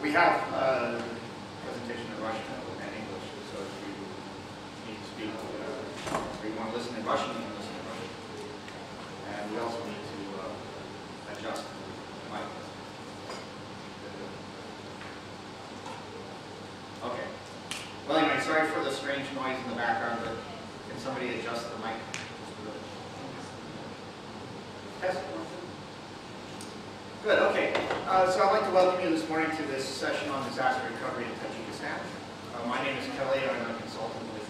We have a presentation in Russian and English, so if you need to speak, or you want to listen in Russian, you can listen in Russian. And we also need to adjust the mic. Okay. Well, anyway, sorry for the strange noise in the background, but can somebody adjust the mic? Test. Good, okay. So I'd like to welcome you this morning to this session on disaster recovery in Tajikistan. My name is Kelly. I'm a consultant with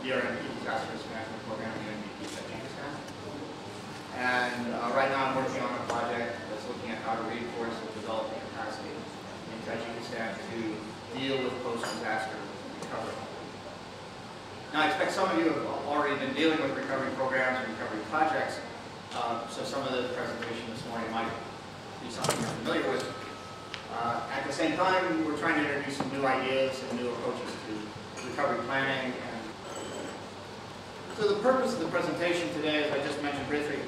the UNDP Disaster Risk Management Program at UNDP Tajikistan. And right now I'm working on a project that's looking at how to reinforce the development capacity in Tajikistan to deal with post-disaster recovery. Now I expect some of you have already been dealing with recovery programs and recovery projects. So some of the presentation this morning might be something you're familiar with. At the same time, we're trying to introduce some new ideas and new approaches to recovery planning. So the purpose of the presentation today, as I just mentioned briefly,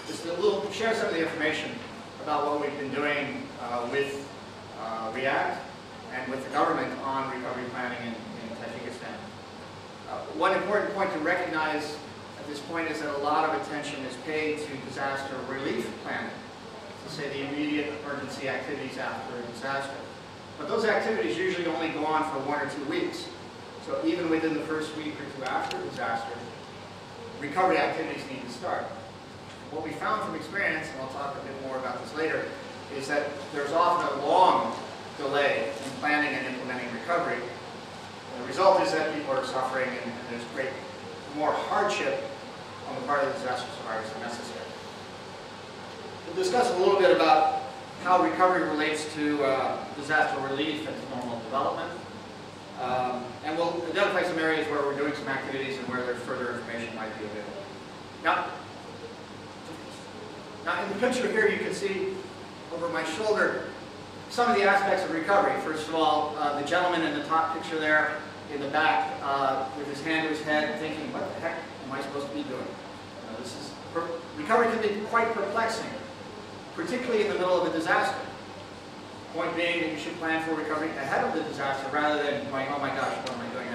is to share some of the information about what we've been doing with REACT and with the government on recovery planning in Tajikistan. One important point to recognize at this point is that a lot of attention is paid to disaster relief planning, to say the immediate emergency activities after a disaster. But those activities usually only go on for 1 or 2 weeks. So even within the first week or two after disaster, recovery activities need to start. What we found from experience, and I'll talk a bit more about this later, is that there's often a long delay in planning and implementing recovery. And the result is that people are suffering and there's more hardship on the part of the disaster survivors than necessary. We'll discuss a little bit about how recovery relates to disaster relief and to normal development. And we'll identify some areas where we're doing some activities and where there's further information might be available. Now in the picture here you can see over my shoulder some of the aspects of recovery. First of all, the gentleman in the top picture there in the back with his hand to his head thinking, what the heck am I supposed to be doing? Recovery can be quite perplexing, particularly in the middle of a disaster. Point being that you should plan for recovery ahead of the disaster rather than going, oh my gosh, what am I doing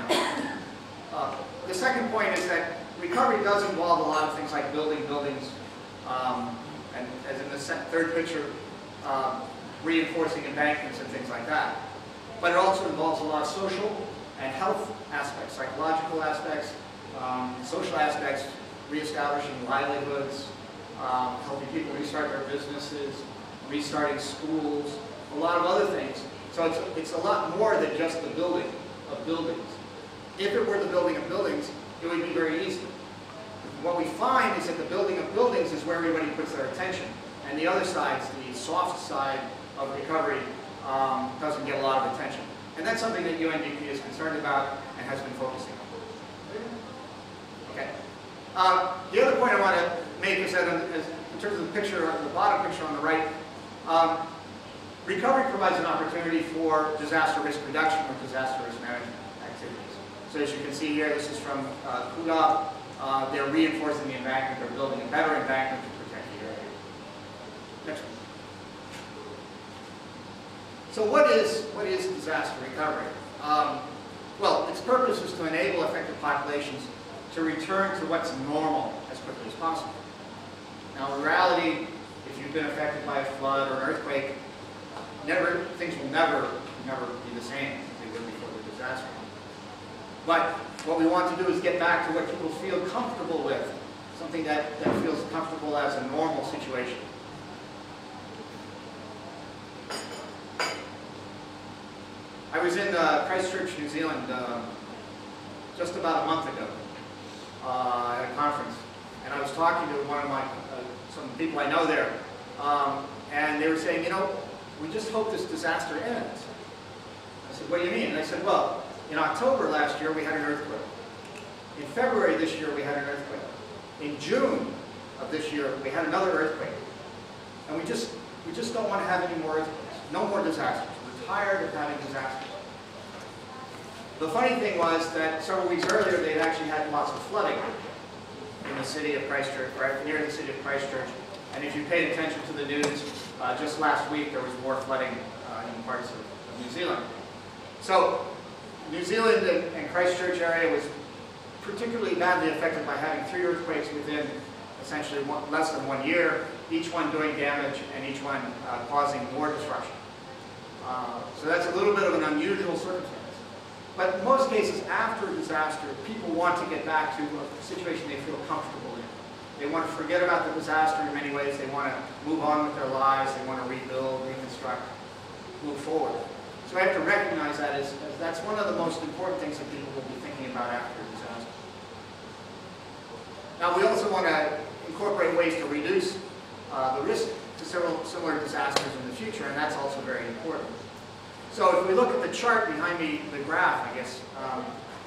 now? The second point is that recovery does involve a lot of things like building buildings, and as in the third picture, reinforcing embankments and things like that. But it also involves a lot of social and health aspects, psychological aspects, social aspects, reestablishing livelihoods, helping people restart their businesses, restarting schools, a lot of other things. So it's a lot more than just the building of buildings. If it were the building of buildings, it would be very easy. What we find is that the building of buildings is where everybody puts their attention. And the other side, the soft side of recovery, doesn't get a lot of attention. And that's something that UNDP is concerned about and has been focusing on. Okay. The other point I want to make is that in terms of the picture, the bottom picture on the right, recovery provides an opportunity for disaster risk reduction or disaster risk management activities. So as you can see here, this is from Kuda. They're reinforcing the embankment, they're building a better embankment to protect the area. Next one. So what is disaster recovery? Well, its purpose is to enable affected populations to return to what's normal as quickly as possible. Now in reality, if you've been affected by a flood or an earthquake, things will never be the same as they were before the disaster. But what we want to do is get back to what people feel comfortable with, something that feels comfortable as a normal situation. I was in Christchurch, New Zealand just about a month ago at a conference, and I was talking to one of some people I know there, and they were saying, you know, we just hope this disaster ends. I said, what do you mean? And they said, well, in October last year we had an earthquake. In February this year we had an earthquake. In June of this year we had another earthquake. And we just don't want to have any more earthquakes. No more disasters. We're tired of having disasters. The funny thing was that several weeks earlier they had actually had lots of flooding in the city of Christchurch, right near the city of Christchurch. And if you paid attention to the news, just last week there was more flooding in parts of New Zealand. So New Zealand and Christchurch area was particularly badly affected by having 3 earthquakes within essentially less than 1 year, each one doing damage and each one causing more disruption. So that's a little bit of an unusual circumstance. But in most cases, after a disaster, people want to get back to a situation they feel comfortable in. They want to forget about the disaster in many ways. They want to move on with their lives. They want to rebuild, reconstruct, move forward. So we have to recognize that as that's one of the most important things that people will be thinking about after a disaster. Now, we also want to incorporate ways to reduce the risk to several similar disasters in the future, and that's also very important. So if we look at the chart behind me, the graph, I guess,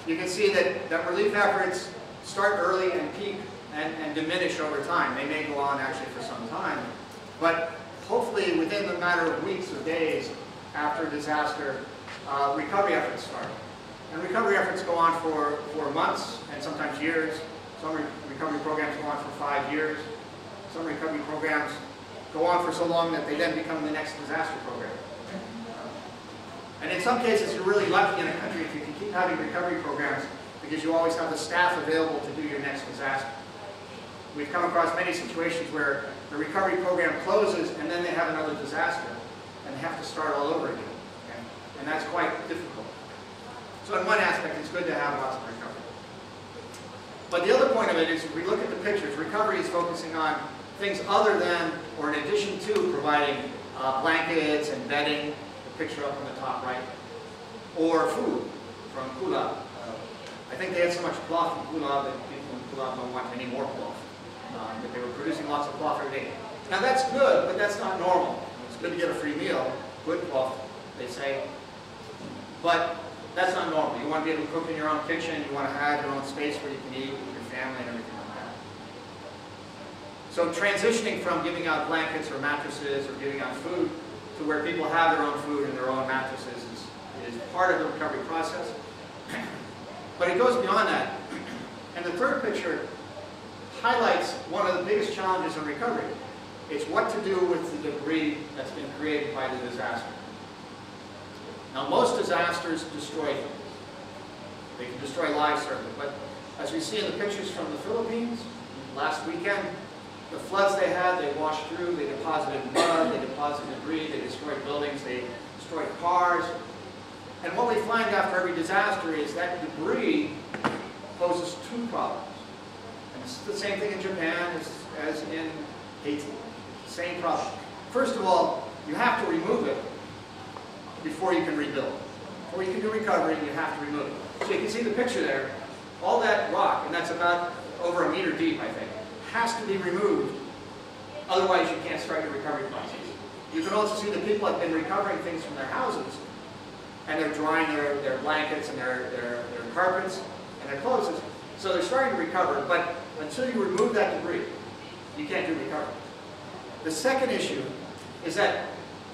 you can see that relief efforts start early and peak and diminish over time. They may go on actually for some time, but hopefully within the matter of weeks or days after a disaster, recovery efforts start. And recovery efforts go on for months and sometimes years. Some recovery programs go on for 5 years. Some recovery programs go on for so long that they then become the next disaster program. And in some cases, you're really lucky in a country if you can keep having recovery programs because you always have the staff available to do your next disaster. We've come across many situations where the recovery program closes and then they have another disaster and they have to start all over again. Okay? And that's quite difficult. So in one aspect, it's good to have lots of recovery. But the other point of it is, if we look at the pictures, recovery is focusing on things other than, or in addition to, providing blankets and bedding, the picture up on the top right, or food from Kulab. I think they had so much cloth from Kulab that people in Kulab don't want any more cloth. But they were producing lots of cloth every day. Now that's good, but that's not normal. It's good to get a free meal, good cloth, they say, but that's not normal. You want to be able to cook in your own kitchen, you want to have your own space where you can eat with your family and everything like that. So transitioning from giving out blankets or mattresses or giving out food to where people have their own food and their own mattresses is part of the recovery process. But it goes beyond that. And the third picture highlights one of the biggest challenges in recovery. It's what to do with the debris that's been created by the disaster. Now, most disasters destroy things. They can destroy lives, certainly, but as we see in the pictures from the Philippines last weekend, the floods they had, they washed through, they deposited mud, they deposited debris, they destroyed buildings, they destroyed cars. And what we find after every disaster is that debris poses 2 problems. And it's the same thing in Japan as in Haiti. Same problem. First of all, you have to remove it before you can rebuild. Before you can do recovery, you have to remove it. So you can see the picture there. All that rock, and that's about over 1 meter deep, I think, has to be removed. Otherwise, you can't start your recovery process. You can also see that people have been recovering things from their houses, and they're drying their blankets and their carpets and their clothes. So they're starting to recover, but until you remove that debris, you can't do recovery. The second issue is that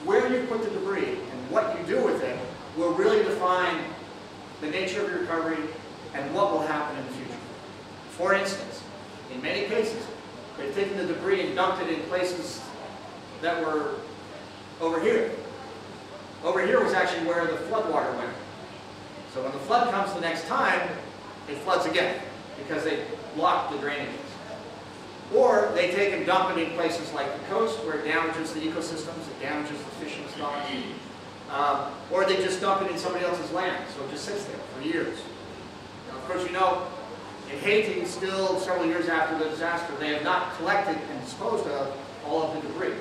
where you put the debris and what you do with it will really define the nature of your recovery and what will happen in the future. For instance, in many cases, they've taken the debris and dumped it in places that were over here. Over here was actually where the floodwater went. So when the flood comes the next time, it floods again because they blocked the drainages. Or they take and dump it in places like the coast where it damages the ecosystems, it damages the fishing stocks. Or they just dump it in somebody else's land, so it just sits there for years. Now, of course, you know, in Haiti, still several years after the disaster, they have not collected and disposed of all of the debris.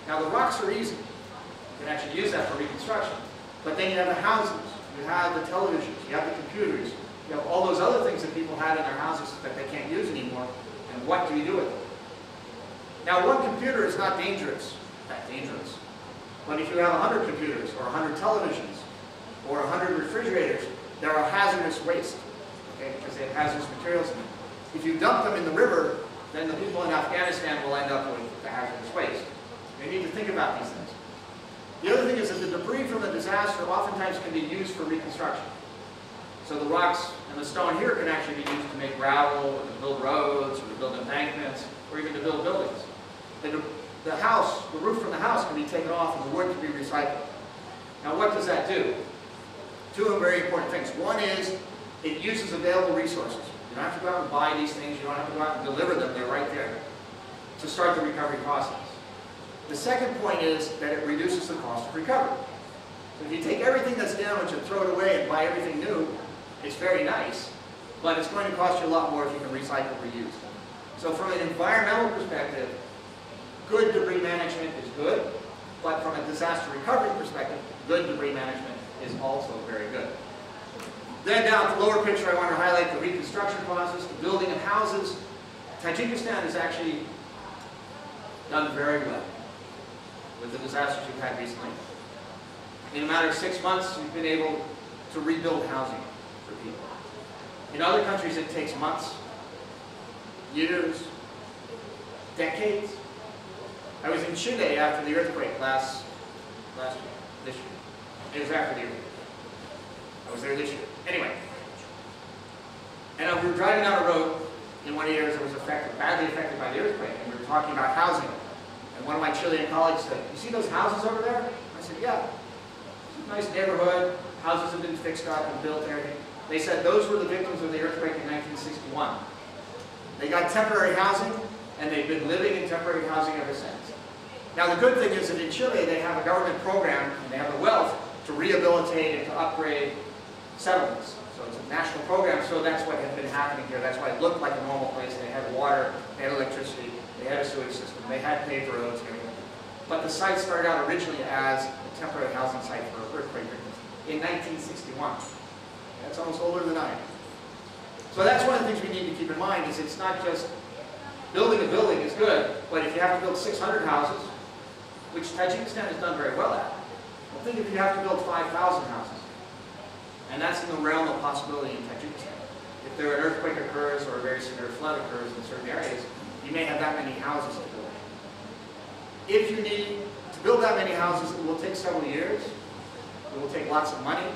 Now, the rocks are easy. You can actually use that for reconstruction. But then you have the houses, you have the televisions, you have the computers, you have all those other things that people had in their houses that they can't use anymore. And what do you do with them? Now, one computer is not dangerous, but if you have 100 computers or 100 televisions or 100 refrigerators, there are hazardous waste, okay, because they have hazardous materials in them. If you dump them in the river, then the people in Afghanistan will end up with the hazardous waste. They need to think about these things. The other thing is that the debris from the disaster oftentimes can be used for reconstruction. So the rocks and the stone here can actually be used to make gravel, or to build roads, or to build embankments, or even to build buildings. the house, the roof from the house can be taken off and the wood can be recycled. Now what does that do? Two very important things. One is it uses available resources. You don't have to go out and buy these things. You don't have to go out and deliver them. They're right there to start the recovery process. The second point is that it reduces the cost of recovery. So if you take everything that's damaged and throw it away and buy everything new, it's very nice, but it's going to cost you a lot more if you can recycle or reuse. So from an environmental perspective, good debris management is good, but from a disaster recovery perspective, good debris management is also very good. Then down at the lower picture, I want to highlight the reconstruction process, the building of houses. Tajikistan has actually done very well with the disasters we've had recently. In a matter of 6 months, we've been able to rebuild housing for people. In other countries, it takes months, years, decades. I was in Chile after the earthquake this year. It was after the earthquake. I was there this year. Anyway, and we were driving down a road in one of the areas that was badly affected by the earthquake, and we were talking about housing. And one of my Chilean colleagues said, "You see those houses over there?" I said, "Yeah. It's a nice neighborhood. Houses have been fixed up and built and everything." They said those were the victims of the earthquake in 1961. They got temporary housing, and they've been living in temporary housing ever since. Now the good thing is that in Chile they have a government program, and they have the wealth to rehabilitate and to upgrade settlements. So it's a national program, so that's what had been happening here. That's why it looked like a normal place. They had water, they had electricity, they had a sewage system, they had paved roads and everything. But the site started out originally as a temporary housing site for earthquake victims in 1961. That's almost older than I am. So that's one of the things we need to keep in mind is it's not just building a building is good, but if you have to build 600 houses, which Tajikistan has done very well at, well, think if you have to build 5,000 houses. And that's in the realm of possibility in Tajikistan. If there an earthquake occurs or a very severe flood occurs in certain areas, you may have that many houses to build. If you need to build that many houses, it will take several years. It will take lots of money.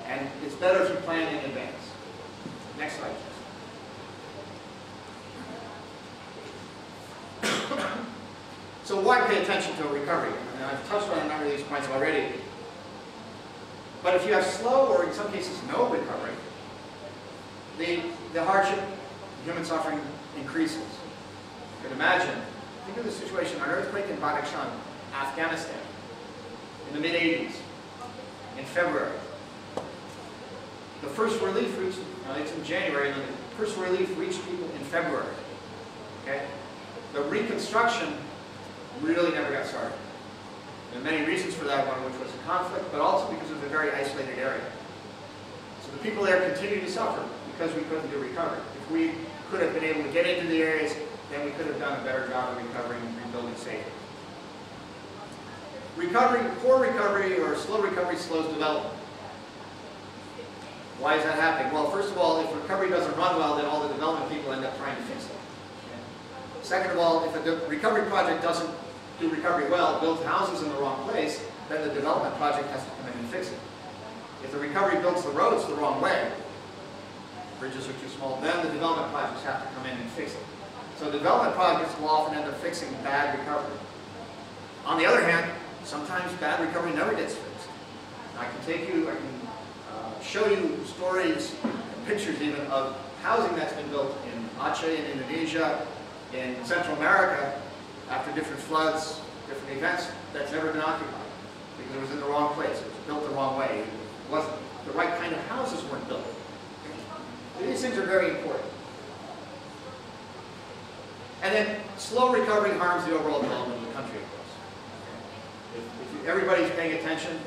And it's better if you plan in advance. Next slide, please. So why pay attention to recovery? I mean, I've touched on a number of these points already. But if you have slow or in some cases no recovery, the hardship, the human suffering increases. You can imagine, think of the situation, an earthquake in Badakhshan, Afghanistan, in the mid-80s, in February. The first relief reached, it's in January, and the first relief reached people in February. Okay? The reconstruction really never got started. There are many reasons for that, one of which was a conflict, but also because it was a very isolated area. So the people there continued to suffer because we couldn't do recovery. If we could have been able to get into the areas, then we could have done a better job of recovering and rebuilding safely. Recovery, poor recovery or slow recovery slows development. Why is that happening? Well, first of all, if recovery doesn't run well, then all the development people end up trying to fix it. Okay? Second of all, if a recovery project doesn't do recovery well, builds houses in the wrong place, then the development project has to come in and fix it. If the recovery builds the roads the wrong way, bridges are too small, then the development projects have to come in and fix it. So development projects will often end up fixing bad recovery. On the other hand, sometimes bad recovery never gets fixed. I can show you stories and pictures even of housing that's been built in Aceh in Indonesia, in Central America, after different floods, different events, that's never been occupied because it was in the wrong place. It was built the wrong way. It wasn't, the right kind of houses weren't built. So these things are very important. And then slow recovery harms the overall development of the country, of course. If everybody's paying attention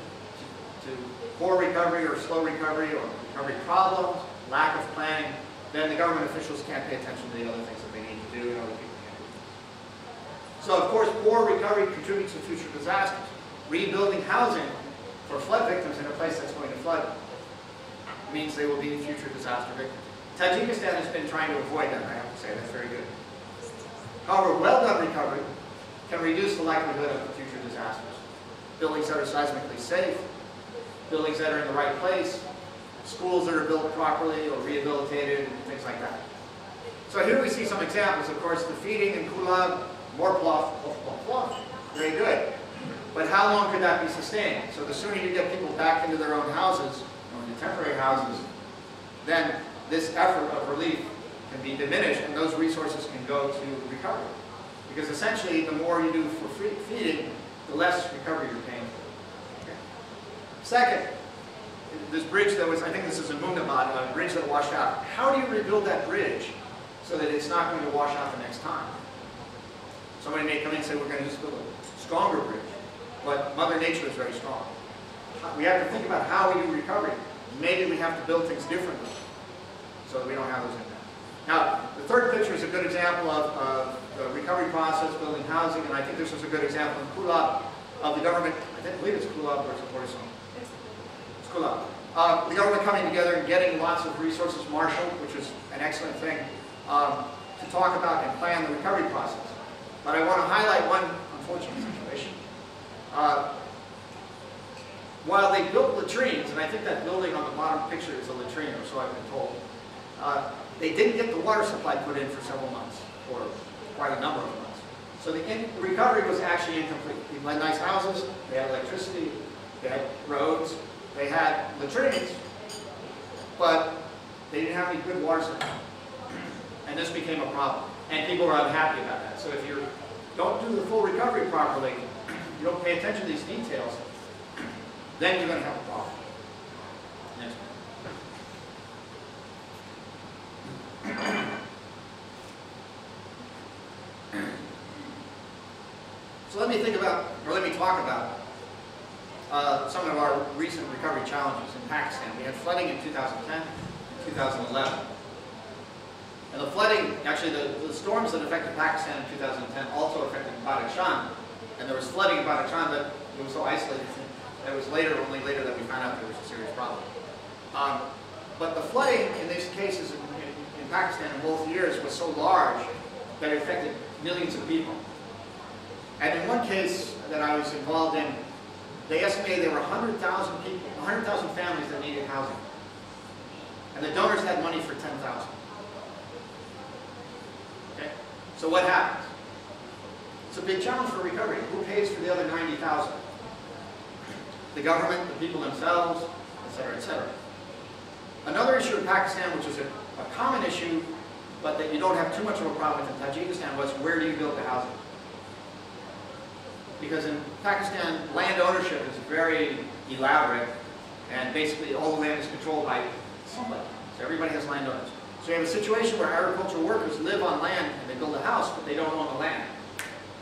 to poor recovery or slow recovery or recovery problems, lack of planning, then the government officials can't pay attention to the other things that they need to do and other people can't do. So of course, poor recovery contributes to future disasters. Rebuilding housing for flood victims in a place that's going to flood means they will be future disaster victims. Tajikistan has been trying to avoid that, I have to say. That's very good. However, well-done recovery can reduce the likelihood of future disasters. Buildings that are seismically safe, buildings that are in the right place, schools that are built properly or rehabilitated, and things like that. So here we see some examples. Of course, the feeding in Kulab More pluff, pluff, pluff, pluff. Very good. But how long could that be sustained? So the sooner you get people back into their own houses, or into temporary houses, then this effort of relief can be diminished and those resources can go to recovery. Because essentially, the more you do for feeding, the less recovery you're paying for. Okay. Second, this bridge that was, I think this is in Mundabad, a bridge that washed out. How do you rebuild that bridge so that it's not going to wash out the next time? Somebody may come in and say, we're going to just build a stronger bridge. But Mother Nature is very strong. We have to think about how we do recovery. Maybe we have to build things differently so that we don't have those impacts. Now, the third picture is a good example of the recovery process, building housing, and I think this was a good example in Kulab of the government, I believe it's Kulab or it's Khorasan. It's Kulab. The government coming together and getting lots of resources marshaled, which is an excellent thing, to talk about and plan the recovery process. But I want to highlight one unfortunate situation. While they built latrines, and I think that building on the bottom picture is a latrine, or so I've been told, they didn't get the water supply put in for several months, or quite a number of months. So the recovery was actually incomplete. They had nice houses, they had electricity, they had roads, they had latrines, but they didn't have any good water supply. And this became a problem. And people were unhappy about that. So if you don't do the full recovery properly, you don't pay attention to these details, then you're going to have a problem. Next one. So let me talk about some of our recent recovery challenges in Pakistan. We had flooding in 2010 and 2011. And the flooding, actually the storms that affected Pakistan in 2010 also affected Badakhshan. And there was flooding in Badakhshan, but it was so isolated. It was only later that we found out there was a serious problem. But the flooding in these cases in Pakistan in both years was so large that it affected millions of people. And in one case that I was involved in, they estimated there were 100,000 people, 100,000 families that needed housing. And the donors had money for 10,000. Okay? So what happens? It's a big challenge for recovery. Who pays for the other 90,000? The government, the people themselves, etc., etc. Another issue in Pakistan, which is a common issue, but that you don't have too much of a problem with in Tajikistan, was where do you build the housing? Because in Pakistan, land ownership is very elaborate, and basically all the land is controlled by somebody. So everybody has landowners. So you have a situation where agricultural workers live on land and they build a house, but they don't own the land.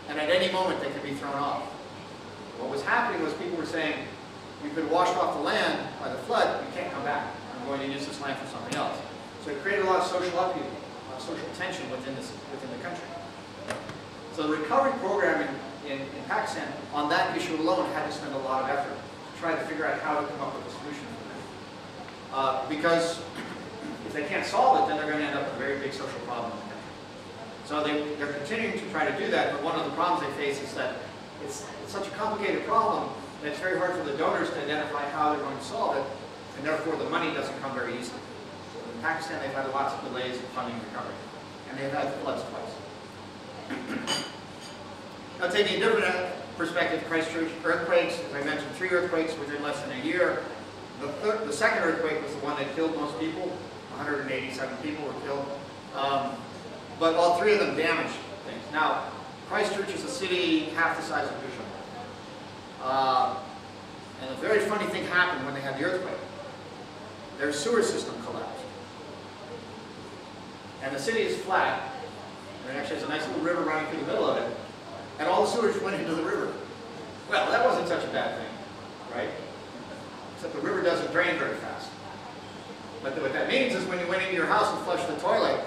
And at any moment they could be thrown off. What was happening was people were saying, you could wash off the land by the flood, you can't come back. I'm going to use this land for something else. So it created a lot of social upheaval, a lot of social tension within the country. So the recovery program in Pakistan, on that issue alone, had to spend a lot of effort to try to figure out how to come up with a solution for that. Because if they can't solve it, then they're going to end up with a very big social problem in the country. So they're continuing to try to do that, but one of the problems they face is that it's such a complicated problem that it's very hard for the donors to identify how they're going to solve it, and therefore the money doesn't come very easily. So in Pakistan, they've had lots of delays in funding recovery, and they've had floods twice. Now, taking a different perspective, Christchurch earthquakes, as I mentioned, 3 earthquakes within less than a year. The second earthquake was the one that killed most people. 187 people were killed. But all 3 of them damaged things. Now, Christchurch is a city half the size of Bishop. And a very funny thing happened when they had the earthquake. Their sewer system collapsed. And the city is flat. There actually has a nice little river running through the middle of it. And all the sewage went into the river. Well, that wasn't such a bad thing, right? Except the river doesn't drain very fast. But what that means is when you went into your house and flushed the toilet,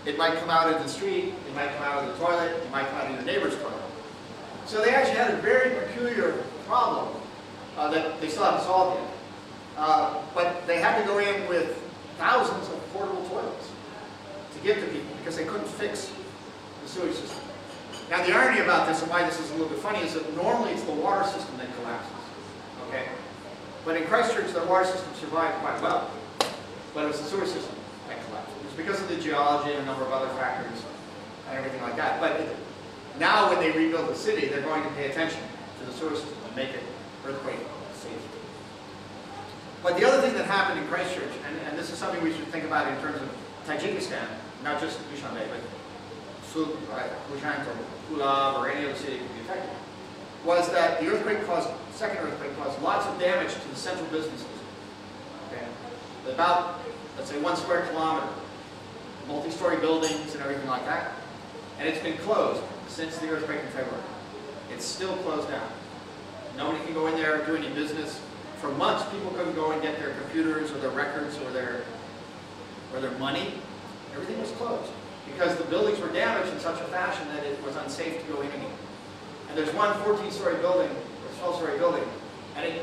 it might come out of the street, it might come out of the toilet, it might come out of your neighbor's toilet. So they actually had a very peculiar problem that they still haven't solved yet. But they had to go in with thousands of portable toilets to give to people because they couldn't fix the sewage system. Now the irony about this and why this is a little bit funny is that normally it's the water system that collapses. Okay? But in Christchurch the water system survived quite well. But it was the sewer system that collapsed. It was because of the geology and a number of other factors and everything like that. But Now when they rebuild the city, they're going to pay attention to the sewer system and make it earthquake safe. But the other thing that happened in Christchurch, and this is something we should think about in terms of Tajikistan, not just Dushanbe, but Bhutan or Kulab or any other city that could be affected, was that the second earthquake caused lots of damage to the central businesses. Okay? About, let's say, 1 square kilometer, multi-story buildings and everything like that. And it's been closed since the earthquake in February. It's still closed down. Nobody can go in there or do any business. For months, people couldn't go and get their computers or their records or their money. Everything was closed because the buildings were damaged in such a fashion that it was unsafe to go in anymore. And there's one 14-story building, or 12-story building, and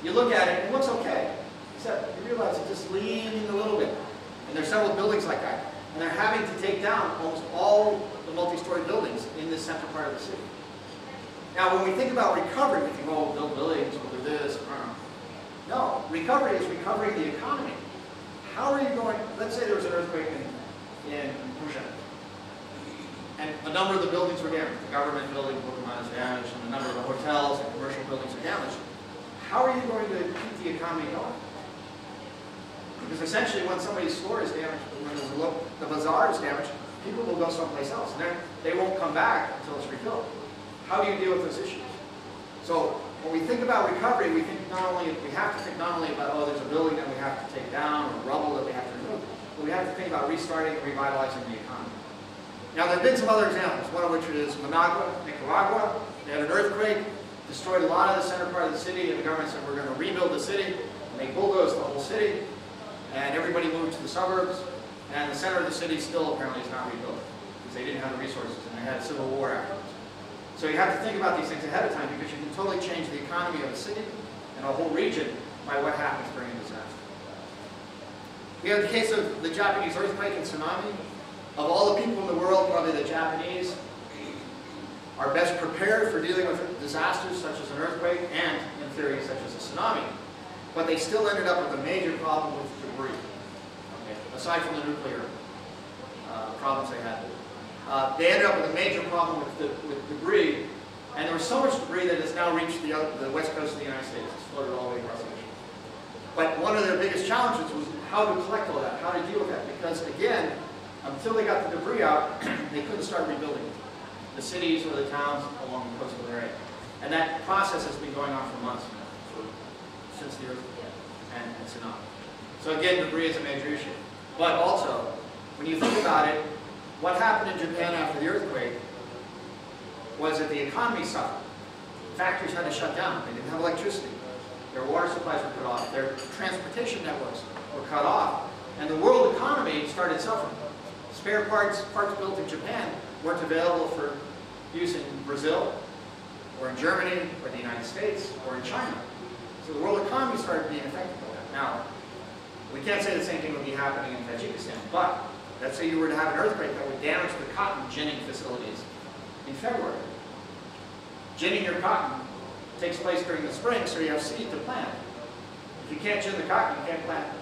you look at it and it looks okay, except you realize it's just leaning a little bit. And there's several buildings like that. And they're having to take down almost all the multi-story buildings in this central part of the city. Now, when we think about recovery, we think, oh, we'll build buildings, we'll do this. No, recovery is recovering the economy. How are you going, let's say there was an earthquake in Bhutan, and a number of the buildings were damaged. The government building was damaged, and a number of the hotels and commercial buildings are damaged. How are you going to keep the economy going? Because essentially when somebody's store is damaged, when the bazaar is damaged, people will go someplace else, and they won't come back until it's rebuilt. How do you deal with those issues? So when we think about recovery, we have to think not only about, oh, there's a building that we have to take down or rubble that we have to remove, but we have to think about restarting and revitalizing the economy. Now there have been some other examples, one of which is Managua, Nicaragua. They had an earthquake, destroyed a lot of the center part of the city, and the government said we're going to rebuild the city, and they bulldozed the whole city, and everybody moved to the suburbs, and the center of the city still apparently is not rebuilt, because they didn't have the resources, and they had a civil war afterwards. So you have to think about these things ahead of time, because you can totally change the economy of a city and a whole region by what happens during a disaster. We have the case of the Japanese earthquake and tsunami. Of all the people in the world, probably the Japanese are best prepared for dealing with disasters such as an earthquake and, in theory, such as a tsunami. But they still ended up with a major problem with debris, okay, aside from the nuclear problems they had. They ended up with a major problem with debris, and there was so much debris that has now reached the west coast of the United States. It's floated all the way across the ocean. But one of their biggest challenges was how to collect all that, how to deal with that, because again, until they got the debris out, they couldn't start rebuilding the cities or the towns along the coastal area. And that process has been going on for months now, since the earthquake and tsunami. So again, debris is a major issue. But also, when you think about it, what happened in Japan after the earthquake was that the economy suffered. Factories had to shut down. They didn't have electricity. Their water supplies were cut off. Their transportation networks were cut off. And the world economy started suffering. Spare parts built in Japan weren't available for use in Brazil, or in Germany, or the United States, or in China. So the world economy started being affected by that. Now, we can't say the same thing would be happening in Tajikistan, but let's say you were to have an earthquake that would damage the cotton ginning facilities in February. Ginning your cotton takes place during the spring, so you have seed to plant. If you can't gin the cotton, you can't plant.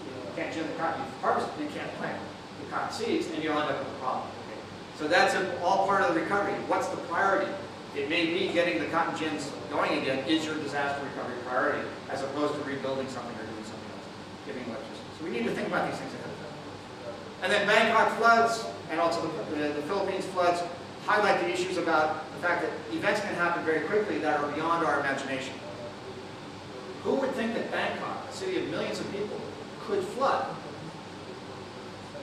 You can't gin the cotton, you harvest it, you can't plant the cotton seeds, and you'll end up with a problem. Okay? So that's all part of the recovery. What's the priority? It may be getting the cotton gins going again is your disaster recovery priority, as opposed to rebuilding something or doing something else, giving electricity. So we need to think about these things ahead of time. And then Bangkok floods, and also the Philippines floods, highlight the issues about the fact that events can happen very quickly that are beyond our imagination. Who would think that Bangkok, a city of millions of people, could flood?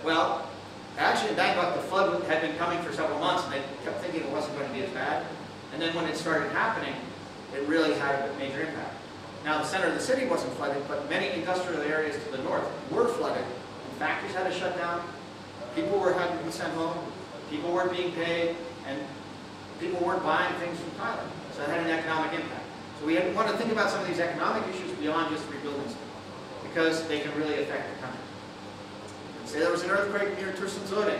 Well, actually in Bangkok the flood had been coming for several months, and they kept thinking it wasn't going to be as bad. And then when it started happening, it really had a major impact. Now the center of the city wasn't flooded, but many industrial areas to the north were flooded. And factories had to shut down, people were having to be sent home, people weren't being paid, and people weren't buying things from Thailand. So it had an economic impact. So we want to think about some of these economic issues beyond just rebuilding stuff, because they can really affect the country. Say there was an earthquake near Tursunzode.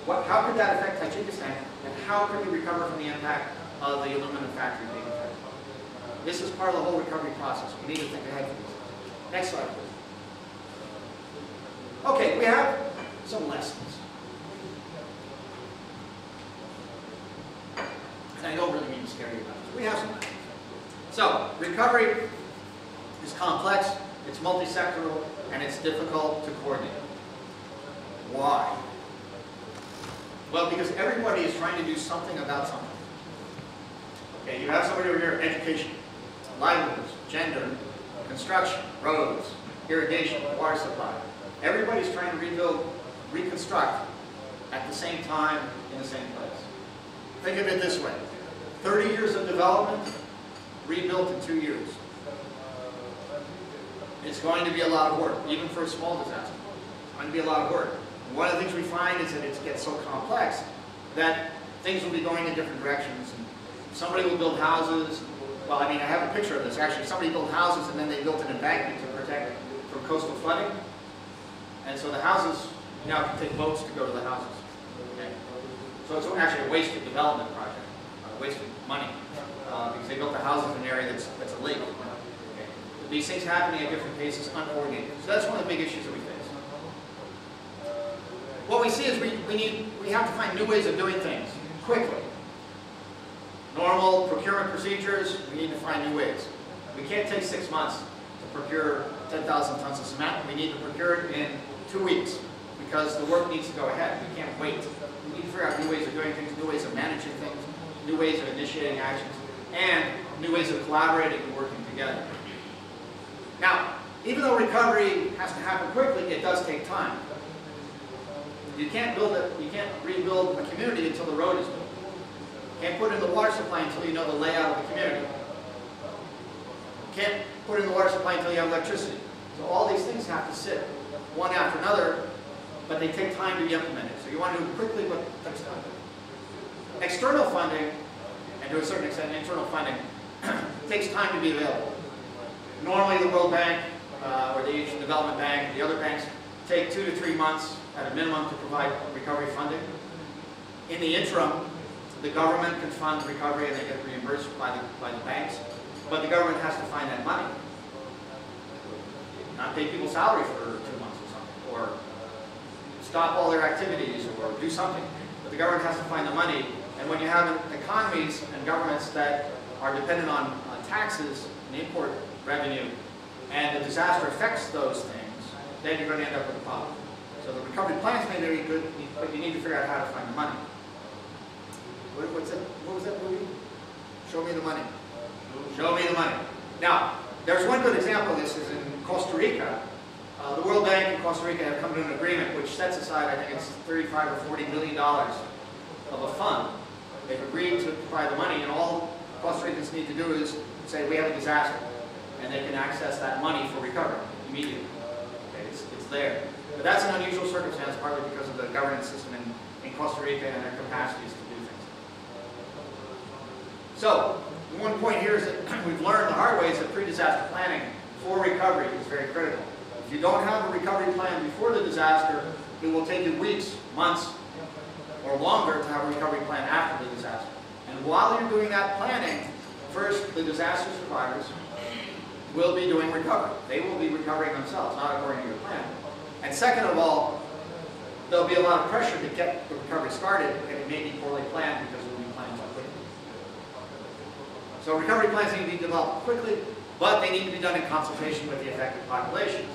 How could that affect Tajikistan, and how could we recover from the impact of the aluminum factory being affected? This is part of the whole recovery process. We need to think ahead for this. Next slide, please. Okay, we have some lessons. scare you about. So we have some of that. So recovery is complex, it's multi-sectoral, and it's difficult to coordinate. Why? Well, because everybody is trying to do something about something. Okay, you have somebody over here, education, livelihoods, gender, construction, roads, irrigation, water supply. Everybody's trying to rebuild, reconstruct at the same time in the same place. Think of it this way. 30 years of development, rebuilt in 2 years. It's going to be a lot of work, even for a small disaster. It's going to be a lot of work. And one of the things we find is that it gets so complex that things will be going in different directions. And somebody will build houses. Well, I mean, I have a picture of this. Actually, somebody built houses and then they built an embankment to protect from coastal flooding. And so the houses now can take boats to go to the houses. Okay? So it's actually a wasted development project, wasted money, because they built the houses in an area that's a lake. Okay? These things happening at different paces, uncoordinated. So that's one of the big issues that we face. What we see is we have to find new ways of doing things quickly. Normal procurement procedures, we need to find new ways. We can't take 6 months to procure 10,000 tons of cement. We need to procure it in 2 weeks because the work needs to go ahead. We can't wait. We need to figure out new ways of doing things, new ways of managing things, new ways of initiating actions, and new ways of collaborating and working together. Now, even though recovery has to happen quickly, it does take time. You can't rebuild a community until the road is built. You can't put in the water supply until you know the layout of the community. You can't put in the water supply until you have electricity. So all these things have to sit one after another, but they take time to be implemented. So you want to do it quickly, but it takes time. External funding, and to a certain extent internal funding, takes time to be available. Normally the World Bank, or the Asian Development Bank, and the other banks take 2 to 3 months at a minimum to provide recovery funding. In the interim, the government can fund recovery and they get reimbursed by the banks, but the government has to find that money. Not pay people salary for 2 months or something, or stop all their activities, or do something. But the government has to find the money, and when you have economies and governments that are dependent on taxes and import revenue, and the disaster affects those things, then you're going to end up with a problem. So the recovery plans may be good, but you need to figure out how to find the money. What was that movie? Show me the money. Show me the money. Now, there's one good example of this is in Costa Rica. The World Bank and Costa Rica have come to an agreement which sets aside, I think it's $35 or $40 million of a fund. They've agreed to provide the money, and all Costa Ricans need to do is say, we have a disaster, and they can access that money for recovery immediately. Okay, it's there. But that's an unusual circumstance, partly because of the governance system in Costa Rica and their capacities to do things. So, one point here is that we've learned the hard way is that pre-disaster planning for recovery is very critical. If you don't have a recovery plan before the disaster, it will take you weeks, months, or longer to have a recovery plan after the disaster. And while you're doing that planning, first, the disaster survivors will be doing recovery. They will be recovering themselves, not according to your plan. And second of all, there'll be a lot of pressure to get the recovery started, and it may be poorly planned because it will be planned so quickly. So recovery plans need to be developed quickly, but they need to be done in consultation with the affected populations.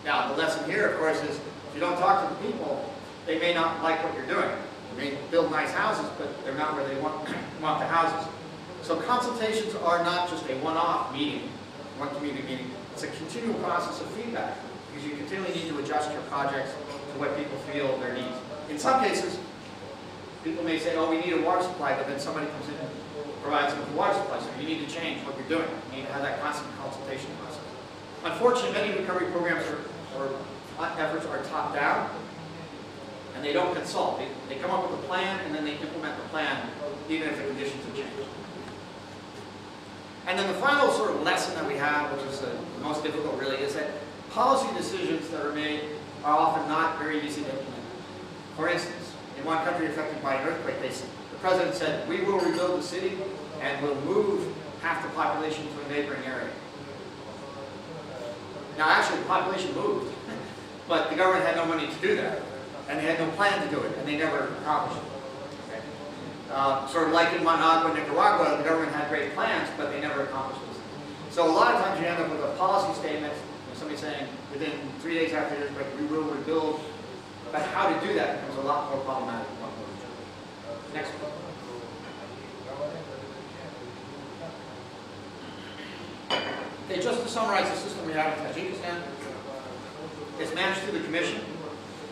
Now, the lesson here, of course, is if you don't talk to the people, they may not like what you're doing. They may build nice houses, but they're not where they want the houses. So consultations are not just a one-off meeting, one community meeting. It's a continual process of feedback, because you continually need to adjust your projects to what people feel their needs. In some cases, people may say, oh, we need a water supply, but then somebody comes in and provides them with a water supply, so you need to change what you're doing. You need to have that constant consultation process. Unfortunately, many recovery programs or efforts are top-down, and they don't consult. They come up with a plan, and then they implement the plan, even if the conditions have changed. And then the final sort of lesson that we have, which is the most difficult really, is that policy decisions that are made are often not very easy to implement. For instance, in one country affected by an earthquake, the president said, we will rebuild the city and we'll move half the population to a neighboring area. Now actually the population moved, but the government had no money to do that, and they had no plan to do it, and they never accomplished it. Okay? Sort of like in Managua, Nicaragua, the government had great plans, but they never accomplished those things. So a lot of times you end up with a policy statement, somebody saying within 3 days after this, like, we will rebuild. But how to do that becomes a lot more problematic. Next one. Okay, just to summarize the system we have in Tajikistan, it's managed through the Commission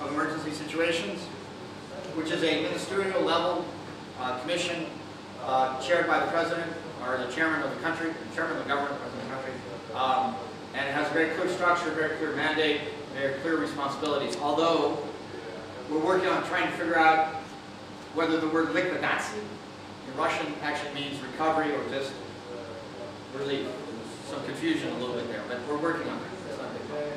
of Emergency Situations, which is a ministerial level commission chaired by the president, or the chairman of the country, the chairman of the government, president of the country. And it has a very clear structure, very clear mandate, very clear responsibilities. Although we're working on trying to figure out whether the word liquidacy in Russian actually means recovery or just relief. Some confusion a little bit there, but we're working on that. That's not a big problem.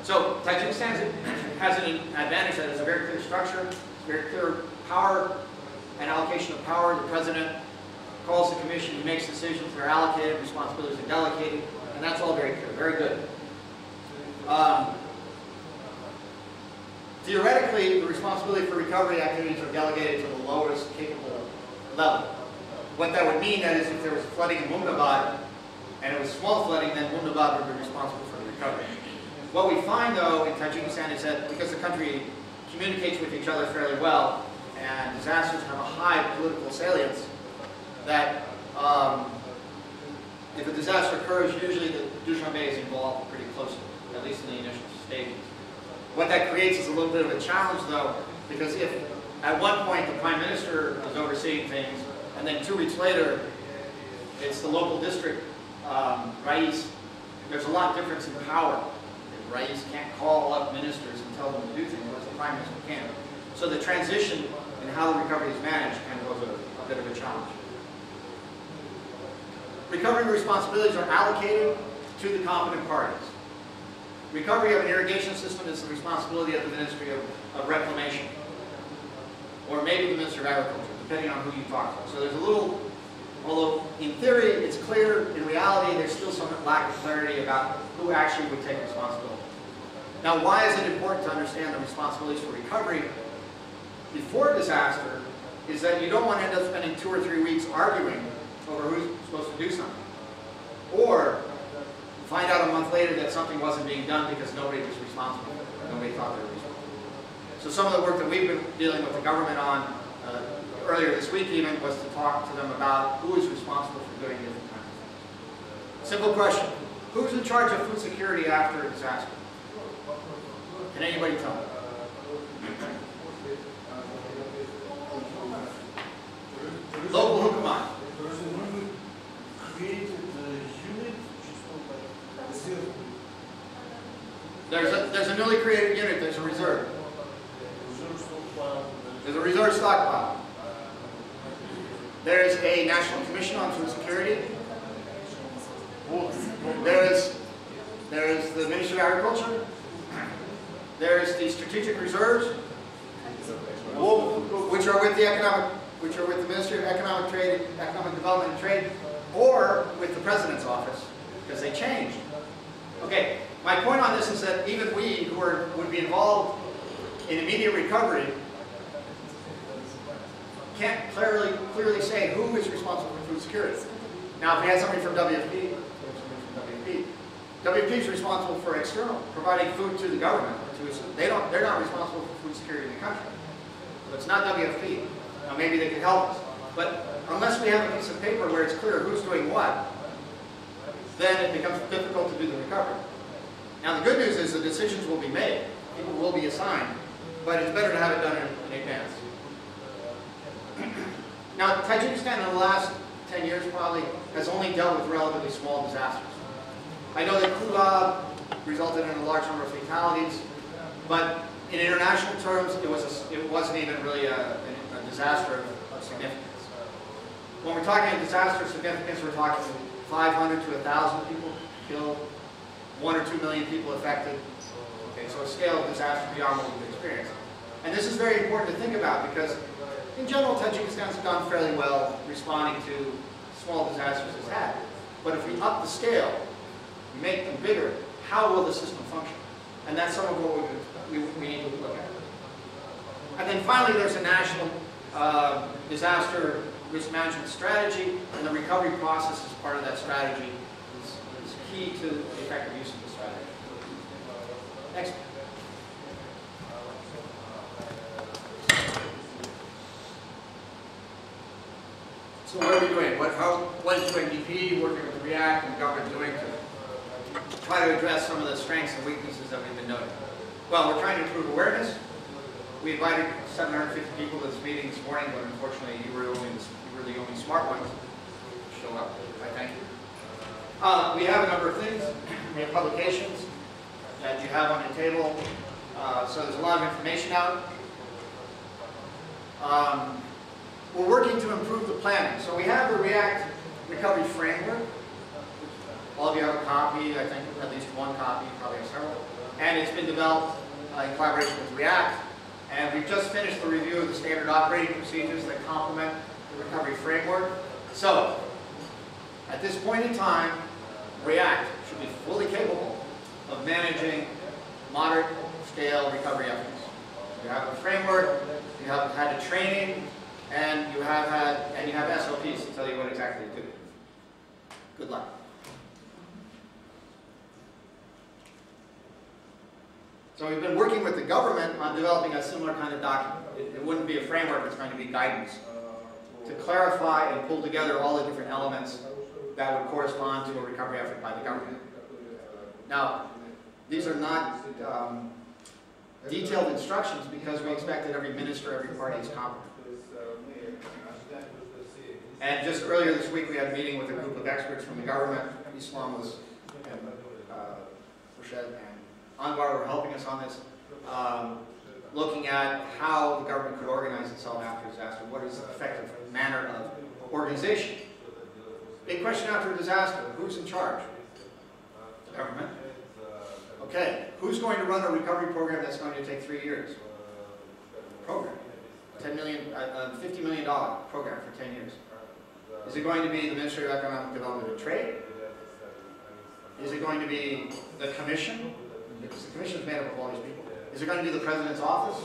So Tajikistan has an advantage that it's a very clear structure, very clear power and allocation of power. The president calls the commission, he makes decisions, they're allocated, responsibilities are delegated, and that's all very clear, very good. Theoretically, the responsibility for recovery activities are delegated to the lowest capable level. What that would mean is if there was flooding in Mumnabad, and it was small flooding, then Mumnabad would be responsible for the recovery. What we find, though, in Tajikistan is that because the country communicates with each other fairly well, and disasters have a high political salience, that if a disaster occurs, usually the Dushanbe is involved pretty closely, at least in the initial stages. What that creates is a little bit of a challenge, though, because if at one point the Prime Minister is overseeing things, and then 2 weeks later it's the local district Rais, there's a lot of difference in power. The Rais can't call up ministers and tell them to do things, whereas the Prime Minister can. So the transition in how the recovery is managed kind of goes a bit of a challenge. Recovery responsibilities are allocated to the competent parties. Recovery of an irrigation system is the responsibility of the Ministry of Reclamation, or maybe the Ministry of Agriculture, depending on who you talk to. So there's a little, although in theory it's clear, in reality there's still some lack of clarity about who actually would take responsibility. Now, why is it important to understand the responsibilities for recovery before disaster? Is that you don't want to end up spending 2 or 3 weeks arguing over who's supposed to do something, or find out a month later that something wasn't being done because nobody was responsible, or nobody thought they were responsible. So some of the work that we've been dealing with the government on earlier this week even was to talk to them about who is responsible for doing different kinds of things. Simple question: who's in charge of food security after a disaster? Can anybody tell me? Local hukumat. There's a newly created unit, there's a reserve. There's a reserve stockpile. There's a National Commission on Food Security. There's the Ministry of Agriculture. There's the strategic reserves, which are with the Ministry of Economic Development and Trade, or with the President's office, because they changed. Okay, my point on this is that even we who would be involved in immediate recovery can't clearly say who is responsible for food security. Now, if we had somebody from WFP, WFP is responsible for providing food to the government. They're not responsible for food security in the country. So it's not WFP. Now, maybe they could help us. But unless we have a piece of paper where it's clear who's doing what, then it becomes difficult to do the recovery. Now, the good news is the decisions will be made. People will be assigned. But it's better to have it done in advance. Now, Tajikistan in the last 10 years probably has only dealt with relatively small disasters. I know that Kula resulted in a large number of fatalities, but in international terms, it wasn't even really a disaster of significance. When we're talking a disaster of significance, we're talking 500 to 1,000 people killed, 1 or 2 million people affected. Okay, so a scale of disaster beyond what we've experienced. And this is very important to think about because, in general, Tajikistan's done fairly well responding to small disasters it's had. But if we up the scale, we make them bigger, how will the system function? And that's some of what we need to look at. And then finally, there's a national disaster risk management strategy, and the recovery process as part of that strategy is key to the effective use of the strategy. Next. So what are we doing? What is UNDP working with REACT and the government doing to try to address some of the strengths and weaknesses that we've been noting? Well, we're trying to improve awareness. We invited 750 people to this meeting this morning, but unfortunately you were the only smart ones to show up. I thank you. We have a number of things. We have publications that you have on your table. So there's a lot of information out. We're working to improve the planning. So we have the REACT recovery framework. All of you have a copy, I think at least one copy, probably have several. And it's been developed in collaboration with REACT. And we've just finished the review of the standard operating procedures that complement the recovery framework. So, at this point in time, REACT should be fully capable of managing moderate scale recovery efforts. You have a framework, you have had the training, and you have SOPs to tell you what exactly to do. Good luck. So we've been working with the government on developing a similar kind of document. It wouldn't be a framework, it's going to be guidance to clarify and pull together all the different elements that would correspond to a recovery effort by the government. Now, these are not detailed instructions because we expect that every minister, every party is competent. And just earlier this week we had a meeting with a group of experts from the government. Islam was, and Rashid and Anvar were helping us on this, looking at how the government could organize itself after disaster. What is the effective manner of organization? Big question after a disaster. Who's in charge? The government. Okay. Who's going to run a recovery program that's going to take 3 years? Program. $50 million program for 10 years. Is it going to be the Ministry of Economic Development and Trade? Is it going to be the Commission? Because the Commission is made up of all these people. Is it going to be the President's office?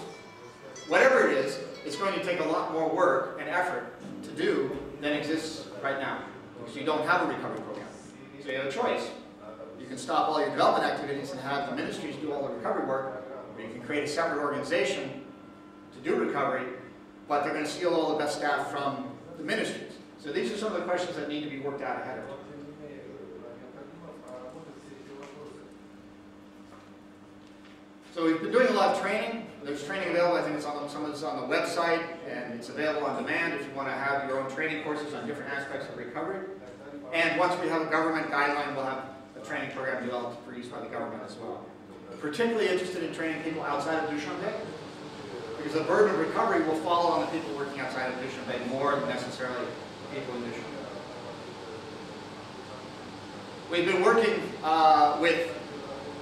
Whatever it is, it's going to take a lot more work and effort to do than exists right now. Because you don't have a recovery program. So you have a choice. You can stop all your development activities and have the ministries do all the recovery work, or you can create a separate organization to do recovery, but they're going to steal all the best staff from the ministries. So these are some of the questions that need to be worked out ahead of time. So we've been doing a lot of training. There's training available. I think it's on some of it's on the website, and it's available on demand if you want to have your own training courses on different aspects of recovery. And once we have a government guideline, we'll have a training program developed for use by the government as well. Particularly interested in training people outside of Dushanbe, because the burden of recovery will fall on the people working outside of Dushanbe more than necessarily people in Dushanbe. We've been working with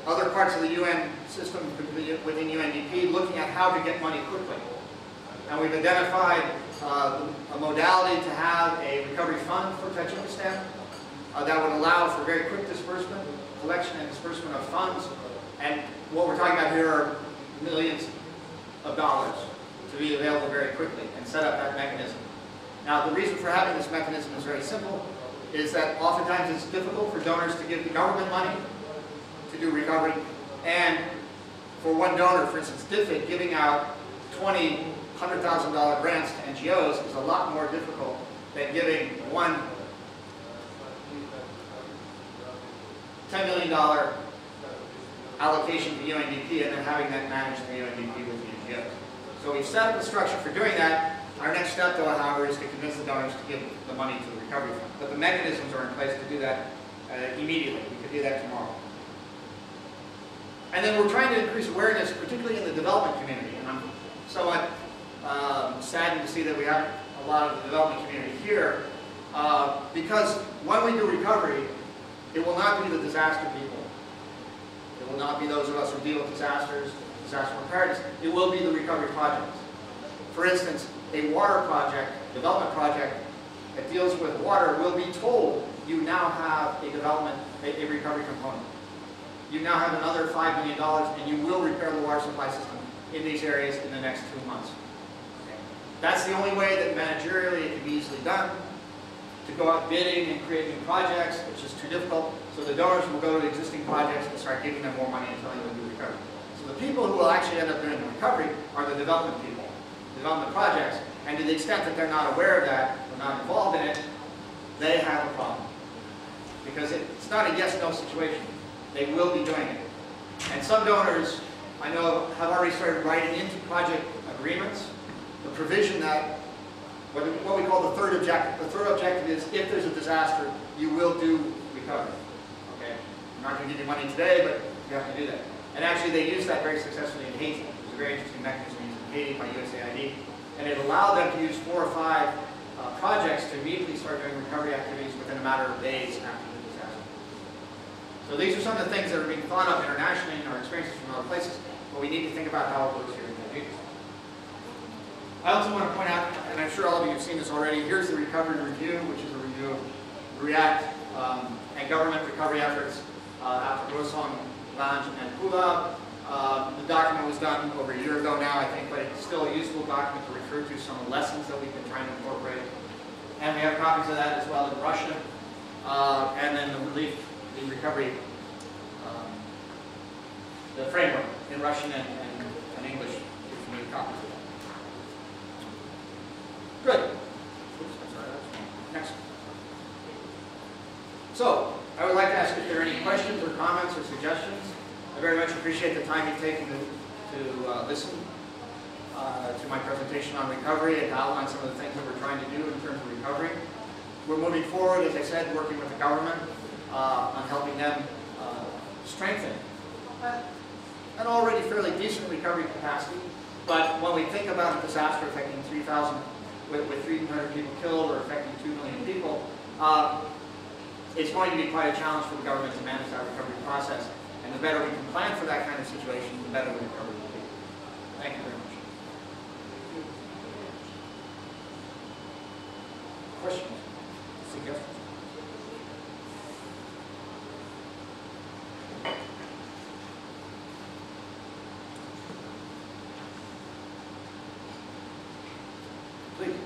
other parts of the UN system within UNDP, looking at how to get money quickly. And we've identified a modality to have a recovery fund for Tajikistan that would allow for very quick disbursement, collection and disbursement of funds. And what we're talking about here are millions of dollars to be available very quickly and set up that mechanism. Now, the reason for having this mechanism is very simple, is that oftentimes it's difficult for donors to give the government money to do recovery. And for one donor, for instance, DFID, giving out $20,000, $100,000 grants to NGOs is a lot more difficult than giving one $10 million allocation to UNDP and then having that managed to UNDP with the NGOs. So we've set up a structure for doing that. Our next step, though, however, is to convince the donors to give the money to the recovery fund. But the mechanisms are in place to do that immediately. We could do that tomorrow. And then we're trying to increase awareness, particularly in the development community. And I'm somewhat saddened to see that we have a lot of the development community here, because when we do recovery, it will not be the disaster people. It will not be those of us who deal with disasters, disaster preparedness. It will be the recovery projects. For instance, a water project, development project that deals with water will be told you now have a development, a recovery component. You now have another $5 million and you will repair the water supply system in these areas in the next 2 months. Okay. That's the only way that managerially it can be easily done. To go out bidding and create new projects, which is too difficult. So the donors will go to existing projects and start giving them more money and telling them to do recovery. So the people who will actually end up doing the recovery are the development people, development projects. And to the extent that they're not aware of that, or not involved in it, they have a problem. Because it's not a yes-no situation. They will be doing it. And some donors, I know, have already started writing into project agreements the provision that what we call the third objective. The third objective is if there's a disaster, you will do recovery. Okay? I'm not going to give you money today, but you have to do that. And actually, they used that very successfully in Haiti. It was a very interesting mechanism used in Haiti by USAID. And it allowed them to use 4 or 5 projects to immediately start doing recovery activities within a matter of days after the disaster. So these are some of the things that are being thought of internationally in our experiences from other places, but we need to think about how it works here in Tajikistan. I also want to point out, and I'm sure all of you have seen this already, here's the recovery review, which is a review of REACT and government recovery efforts after Rosong, Lange, and Pula. The document was done over a year ago now, I think, but it's still a useful document to refer to some of the lessons that we've been trying to incorporate. And we have copies of that as well in Russian, and then the recovery, the framework in Russian and English, if you need copies of that. Good. Oops, I'm sorry, next. So, I would like to ask if there are any questions or comments or suggestions. I very much appreciate the time you've taken to listen to my presentation on recovery and to outline some of the things that we're trying to do in terms of recovery. We're moving forward, as I said, working with the government on helping them strengthen an already fairly decent recovery capacity. But when we think about a disaster affecting 3,000, with 300 people killed or affecting 2 million people, it's going to be quite a challenge for the government to manage that recovery process. And the better we can plan for that kind of situation, the better the recovery will be. Thank you very much. Questions? Suggestions? Please.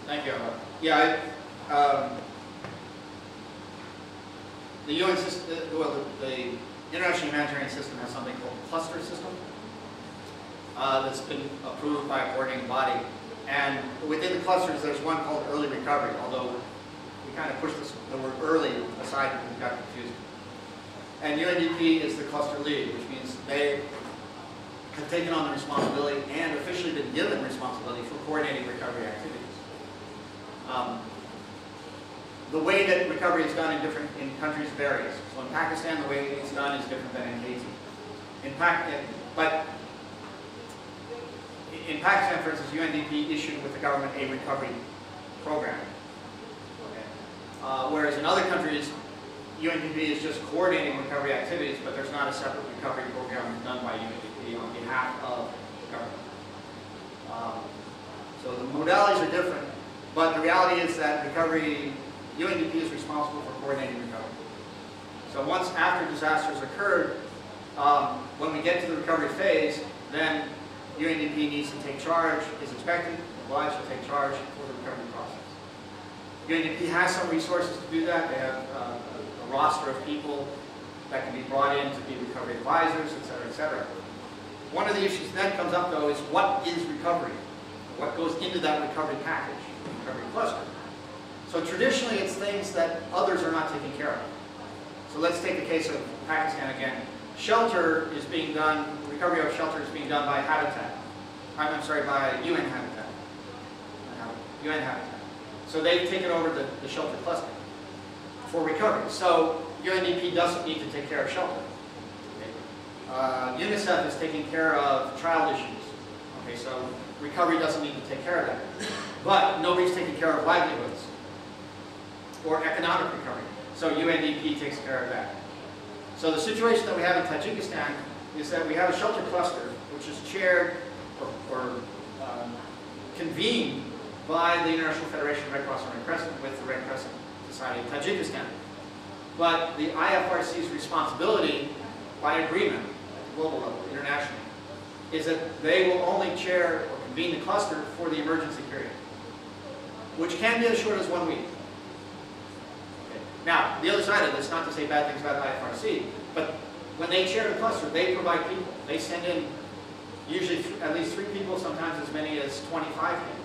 Thank you, Anvar. Yeah, the UN system, the international humanitarian system has something called the cluster system that's been approved by a coordinating body. And within the clusters, there's one called early recovery, although we kind of pushed the word early aside because we got confused. And UNDP is the cluster lead, which means they have taken on the responsibility and officially been given responsibility for coordinating recovery activities. The way that recovery is done in countries varies. So in Pakistan, the way it's done is different than in Haiti. In Pakistan, for instance, UNDP issued with the government a recovery program. Okay. Whereas in other countries, UNDP is just coordinating recovery activities, but there's not a separate recovery program done by UNDP on behalf of the government. So the modalities are different, but the reality is that UNDP is responsible for coordinating recovery. So once after disasters occurred, when we get to the recovery phase, then UNDP needs to take charge, is expected, obliged to take charge for the recovery process. UNDP has some resources to do that. They have a roster of people that can be brought in to be recovery advisors, et cetera, et cetera. One of the issues then comes up, though, is what is recovery? What goes into that recovery package, recovery cluster? So traditionally, it's things that others are not taking care of. So let's take the case of Pakistan again. Shelter is being done, recovery of shelter is being done by Habitat. I'm sorry, by UN Habitat. UN Habitat. So they've taken over the shelter cluster for recovery. So UNDP doesn't need to take care of shelter. Okay. UNICEF is taking care of child issues. Okay, so recovery doesn't need to take care of that. But nobody's taking care of livelihoods or economic recovery. So UNDP takes care of that. So the situation that we have in Tajikistan is that we have a shelter cluster which is chaired or convened by the International Federation of Red Cross and Red Crescent with the Red Crescent Society of Tajikistan. But the IFRC's responsibility by agreement at the global level, internationally, is that they will only chair or convene the cluster for the emergency period, which can be as short as 1 week. Okay. Now, the other side of this, not to say bad things about IFRC, but when they chair the cluster, they provide people. They send in usually at least 3 people, sometimes as many as 25 people.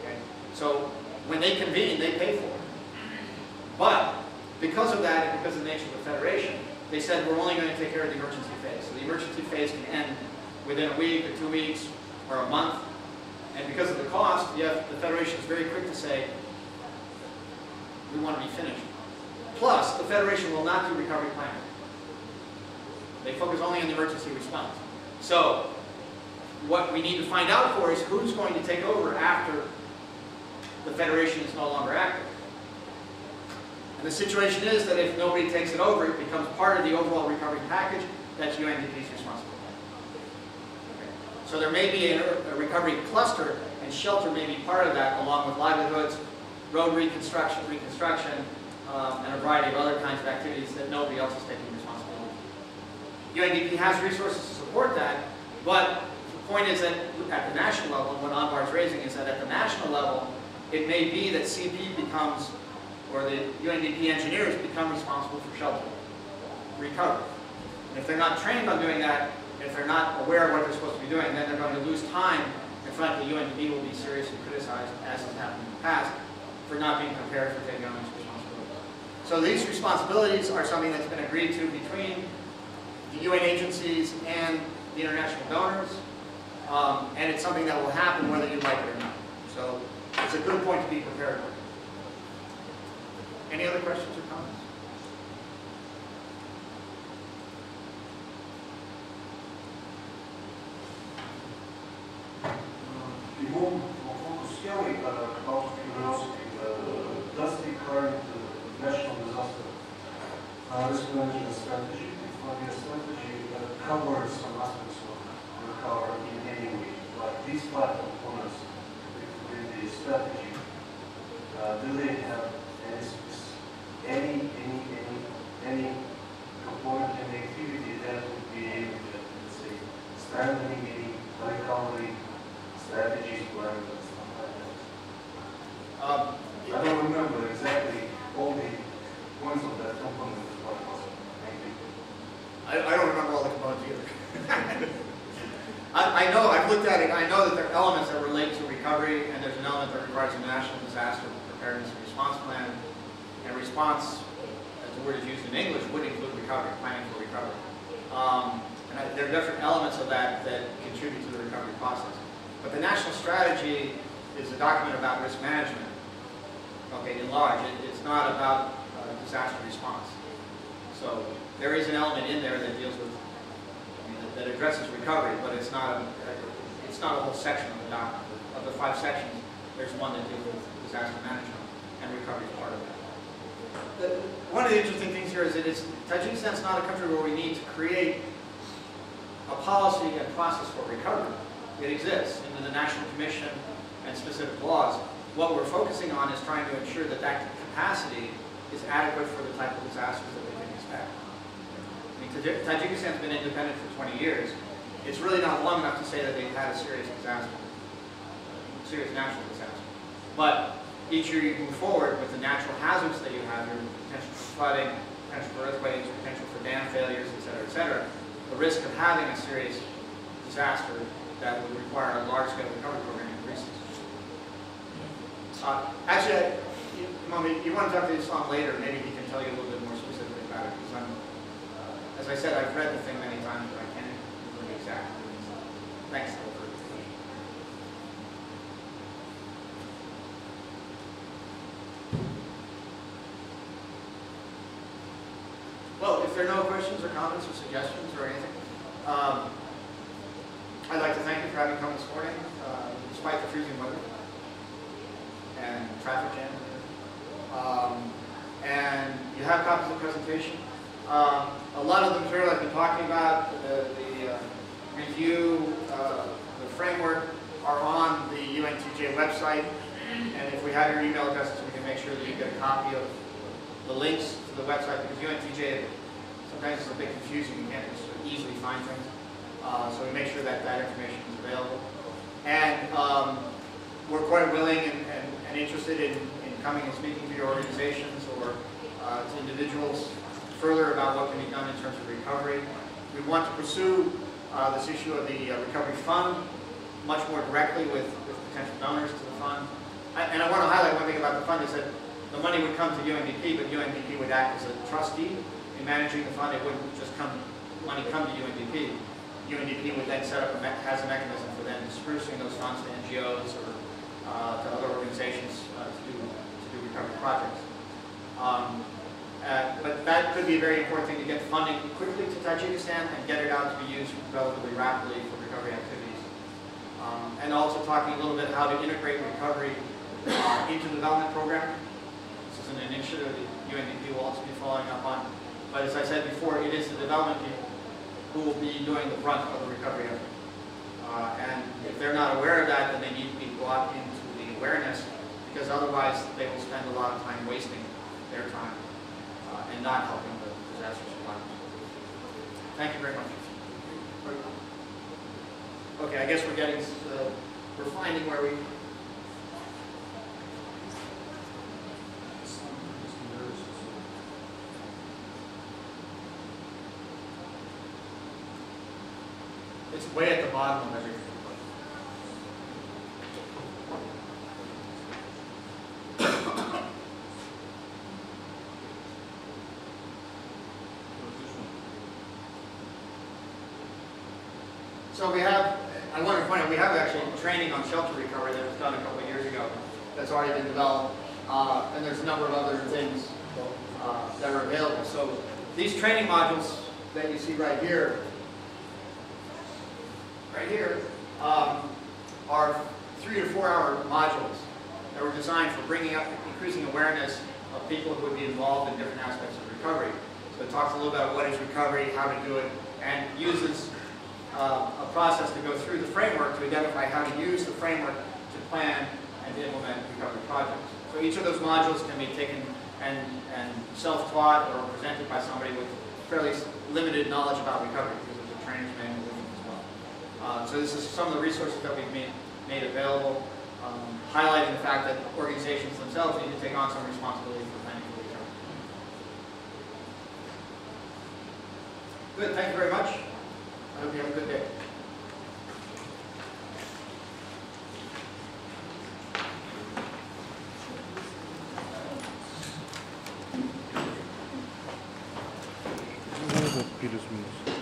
Okay? So when they convene, they pay for it. But because of that, and because of the nature of the federation, they said we're only going to take care of the emergency phase. So the emergency phase can end within a week or 2 weeks or a month. And because of the cost, the federation is very quick to say, we want to be finished. Plus, the federation will not do recovery planning. They focus only on the emergency response. So what we need to find out for is who's going to take over after the federation is no longer active. And the situation is that if nobody takes it over, it becomes part of the overall recovery package. That's UNDP's responsibility. Okay. So there may be a recovery cluster, and shelter may be part of that, along with livelihoods, road reconstruction, and a variety of other kinds of activities that nobody else is taking responsibility. UNDP has resources to support that, but the point is that at the national level, and what Anvar is raising is that at the national level, it may be that CP becomes, or the UNDP engineers become responsible for shelter recovery. And if they're not trained on doing that, if they're not aware of what they're supposed to be doing, then they're going to lose time, and frankly, UNDP will be seriously criticized, as has happened in the past, for not being prepared for taking on these responsibilities. So these responsibilities are something that's been agreed to between the UN agencies and the international donors, and it's something that will happen whether you like it or not. So it's a good point to be prepared for. Any other questions or comments? Out of curiosity, does the current national disaster risk management strategy, the 5-year strategy, cover some aspects of recovery in any way? Like these 5 components within the strategy, do they have any component, any activity that would be able to, let's say, strengthening any recovery strategies, plans, and stuff like that? I don't remember exactly all the points of that component as what possible. Thank you. I don't remember all the components either. I know, I've looked at it, I know that there are elements that relate to recovery, and there's an element that requires a national disaster preparedness and response plan. And response, as the word is used in English, would include recovery, planning for recovery. There are different elements of that that contribute to the recovery process. But the national strategy is a document about risk management, okay, in large. It's not about disaster response. So there is an element in there that deals with, that addresses recovery, but it's not a whole section of the document. Of the 5 sections, there's one that deals with disaster management, and recovery is part of that. One of the interesting things here is that Tajikistan is not a country where we need to create a policy and process for recovery. It exists in the National Commission and specific laws. What we're focusing on is trying to ensure that that capacity is adequate for the type of disasters that we can expect. I mean, Tajikistan's been independent for 20 years. It's really not long enough to say that they've had a serious disaster, serious natural disaster. But each year you move forward with the natural hazards that you have, your potential for flooding, potential for earthquakes, potential for dam failures, et cetera, the risk of having a serious disaster that would require a large-scale recovery program increases. Actually, you want to talk to Islam later, maybe he can tell you a little bit more specifically about it, because as I said, I've read the thing many times, but I can't remember exactly. Thanks. Well, if there are no questions or comments or suggestions or anything, I'd like to thank you for having come this morning, despite the freezing weather and traffic jam. And you have copies of the presentation. A lot of the material I've been talking about, the review, the framework, are on the UNTJ website. And if we have your email addresses, we can make sure that you get a copy of the links to the website, because UNTJ, sometimes it's a bit confusing. You can't just easily find things. So we make sure that that information is available. And we're quite willing and interested in coming and speaking to your organizations or to individuals further about what can be done in terms of recovery. We want to pursue this issue of the recovery fund much more directly with potential donors to the fund. And I want to highlight one thing about the fund is that the money would come to UNDP, but UNDP would act as a trustee in managing the fund. It wouldn't just money come to UNDP. UNDP would then set up has a mechanism for then dispersing those funds to NGOs or to other organizations to do recovery projects. But that could be a very important thing to get funding quickly to Tajikistan and get it out to be used relatively rapidly for recovery activities. And also talking a little bit how to integrate recovery into the development program. This is an initiative that UNDP will also be following up on. But as I said before, it is the development people who will be doing the brunt of the recovery effort. And if they're not aware of that, then they need to be brought into the awareness, because otherwise they will spend a lot of time wasting their time and not helping the disaster survivors. Thank you very much. Okay, I guess we're finding where we... It's way at the bottom of everything. So I want to point out, we have actually training on shelter recovery that was done a couple of years ago that's already been developed. And there's a number of other things that are available. So these training modules that you see right here, are 3 to 4 hour modules that were designed for increasing awareness of people who would be involved in different aspects of recovery. So it talks a little about what is recovery, how to do it, and uses a process to go through the framework to identify how to use the framework to plan and to implement recovery projects. So each of those modules can be taken and self-taught or presented by somebody with fairly limited knowledge about recovery, because there's a trainer's manual with them as well. So this is some of the resources that we've made available, highlighting the fact that organizations themselves need to take on some responsibility for planning for recovery. Good, thank you very much. I hope you have a good day. Плюс-минус.